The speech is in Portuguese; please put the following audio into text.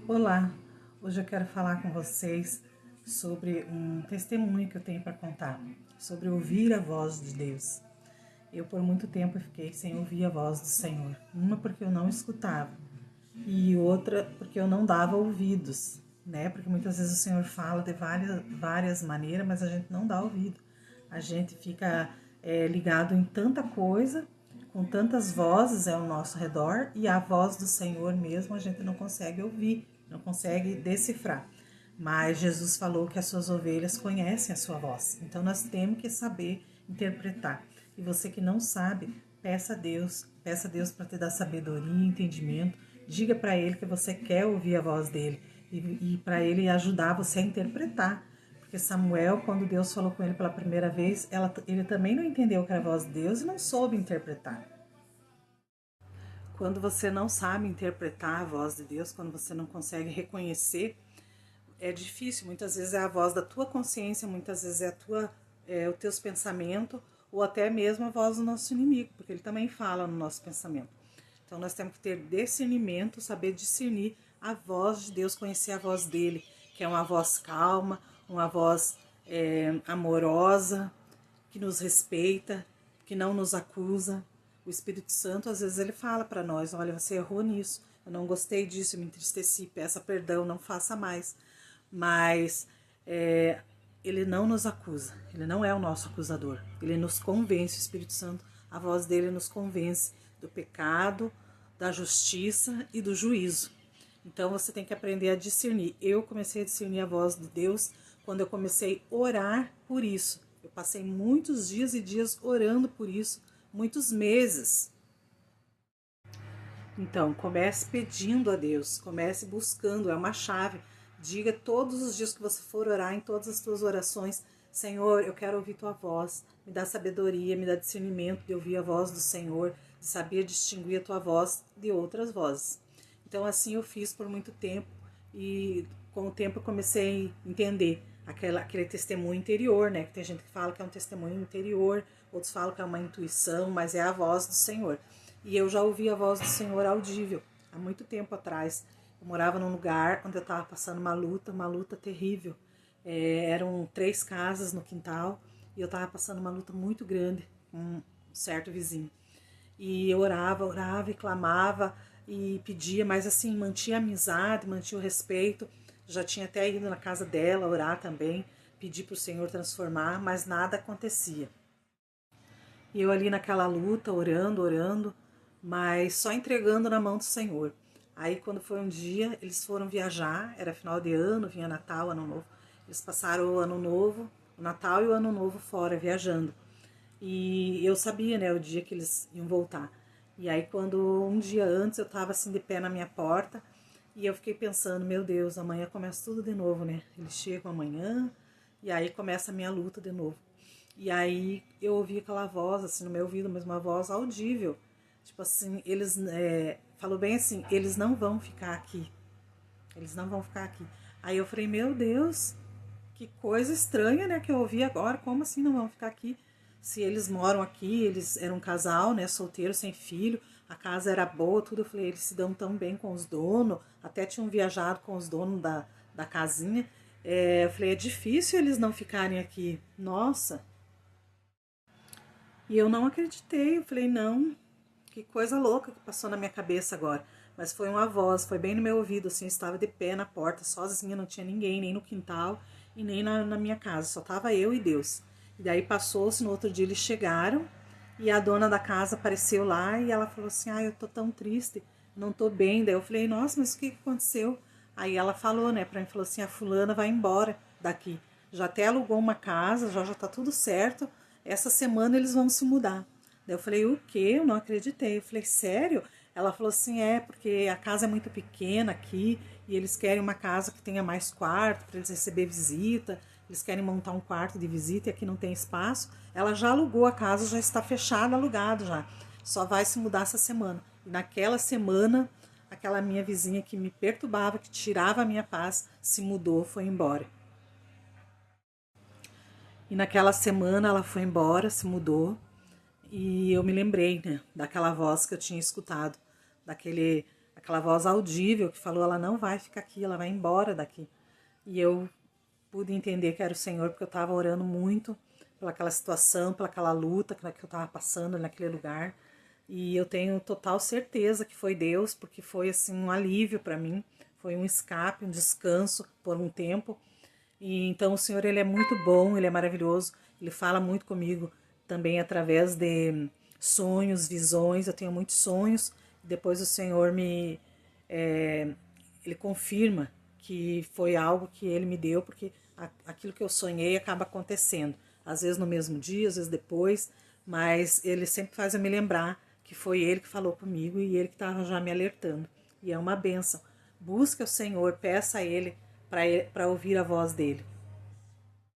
Olá, hoje eu quero falar com vocês sobre um testemunho que eu tenho para contar, sobre ouvir a voz de Deus. Eu por muito tempo fiquei sem ouvir a voz do Senhor, uma porque eu não escutava e outra porque eu não dava ouvidos, né? Porque muitas vezes o Senhor fala de várias maneiras, mas a gente não dá ouvido. A gente fica ligado em tanta coisa, com tantas vozes ao nosso redor, e a voz do Senhor mesmo a gente não consegue ouvir, não consegue decifrar. Mas Jesus falou que as suas ovelhas conhecem a sua voz, então nós temos que saber interpretar. E você que não sabe, peça a Deus para te dar sabedoria e entendimento. Diga para Ele que você quer ouvir a voz dele e para Ele ajudar você a interpretar. Porque Samuel, quando Deus falou com ele pela primeira vez, ele também não entendeu que era a voz de Deus e não soube interpretar. Quando você não sabe interpretar a voz de Deus, quando você não consegue reconhecer, é difícil. Muitas vezes é a voz da tua consciência, muitas vezes os teus pensamentos, ou até mesmo a voz do nosso inimigo, porque ele também fala no nosso pensamento. Então nós temos que ter discernimento, saber discernir a voz de Deus, conhecer a voz dele, que é uma voz calma, uma voz amorosa, que nos respeita, que não nos acusa. O Espírito Santo, às vezes, ele fala para nós: olha, você errou nisso, eu não gostei disso, eu me entristeci, peça perdão, não faça mais. Mas ele não nos acusa, ele não é o nosso acusador, ele nos convence, o Espírito Santo, a voz dele nos convence do pecado, da justiça e do juízo. Então você tem que aprender a discernir. Eu comecei a discernir a voz de Deus quando eu comecei a orar por isso. Eu passei muitos dias e dias orando por isso, muitos meses. Então, comece pedindo a Deus, comece buscando, é uma chave. Diga todos os dias que você for orar, em todas as suas orações: Senhor, eu quero ouvir tua voz, me dá sabedoria, me dá discernimento de ouvir a voz do Senhor, de saber distinguir a tua voz de outras vozes. Então, assim eu fiz por muito tempo e com o tempo eu comecei a entender aquele testemunho interior, né? Que tem gente que fala que é um testemunho interior, outros falam que é uma intuição, mas é a voz do Senhor. E eu já ouvi a voz do Senhor audível há muito tempo atrás. Eu morava num lugar onde eu estava passando uma luta terrível. Eram 3 casas no quintal e eu estava passando uma luta muito grande com um certo vizinho. E eu orava e clamava e pedia, mas assim, mantinha a amizade, mantinha o respeito. Já tinha até ido na casa dela orar também, pedir para o Senhor transformar, mas nada acontecia. E eu ali naquela luta, orando, mas só entregando na mão do Senhor. Aí quando foi um dia, eles foram viajar, era final de ano, vinha Natal, Ano Novo. Eles passaram o Ano Novo, o Natal e o Ano Novo fora, viajando. E eu sabia, né, o dia que eles iam voltar. E aí quando um dia antes eu tava assim de pé na minha porta, e eu fiquei pensando: meu Deus, amanhã começa tudo de novo, né? Eles chegam amanhã e aí começa a minha luta de novo. E aí eu ouvi aquela voz assim no meu ouvido, mas uma voz audível. Tipo assim, falou bem assim: eles não vão ficar aqui. Eles não vão ficar aqui. Aí eu falei: meu Deus, que coisa estranha, né, que eu ouvi agora. Como assim não vão ficar aqui? Se eles moram aqui, eles eram um casal, né, solteiro, sem filho, a casa era boa, tudo. Eu falei: eles se dão tão bem com os donos, até tinham viajado com os donos da casinha. Eu falei: é difícil eles não ficarem aqui. Nossa. E eu não acreditei, eu falei: não, que coisa louca que passou na minha cabeça agora. Mas foi uma voz, foi bem no meu ouvido, assim, eu estava de pé na porta, sozinha, não tinha ninguém, nem no quintal e nem na minha casa, só tava eu e Deus. E daí passou-se, no outro dia eles chegaram e a dona da casa apareceu lá e ela falou assim: eu tô tão triste, não tô bem. Daí eu falei: nossa, mas o que aconteceu? Aí ela falou, né, pra mim, falou assim: a fulana vai embora daqui. Já até alugou uma casa, já tá tudo certo. Essa semana eles vão se mudar. Daí eu falei: o quê? Eu não acreditei. Eu falei: sério? Ela falou assim: porque a casa é muito pequena aqui e eles querem uma casa que tenha mais quarto para eles receber visita. Eles querem montar um quarto de visita e aqui não tem espaço. Ela já alugou a casa, já está fechada, alugado já. Só vai se mudar essa semana. E naquela semana, aquela minha vizinha que me perturbava, que tirava a minha paz, se mudou, foi embora. E naquela semana ela foi embora, se mudou. E eu me lembrei, né, daquela voz que eu tinha escutado, daquele aquela voz audível que falou, ela não vai ficar aqui, ela vai embora daqui. E eu pude entender que era o Senhor, porque eu estava orando muito pelaquela situação, pelaquela luta que eu estava passando naquele lugar. E eu tenho total certeza que foi Deus, porque foi assim um alívio para mim, foi um escape, um descanso por um tempo. E então o Senhor, ele é muito bom, ele é maravilhoso, ele fala muito comigo também através de sonhos, visões. Eu tenho muitos sonhos, depois o Senhor ele confirma que foi algo que ele me deu, porque aquilo que eu sonhei acaba acontecendo, às vezes no mesmo dia, às vezes depois, mas ele sempre faz eu me lembrar que foi ele que falou comigo e ele que estava já me alertando. E é uma bênção. Busque o Senhor, peça a ele para ouvir a voz dele.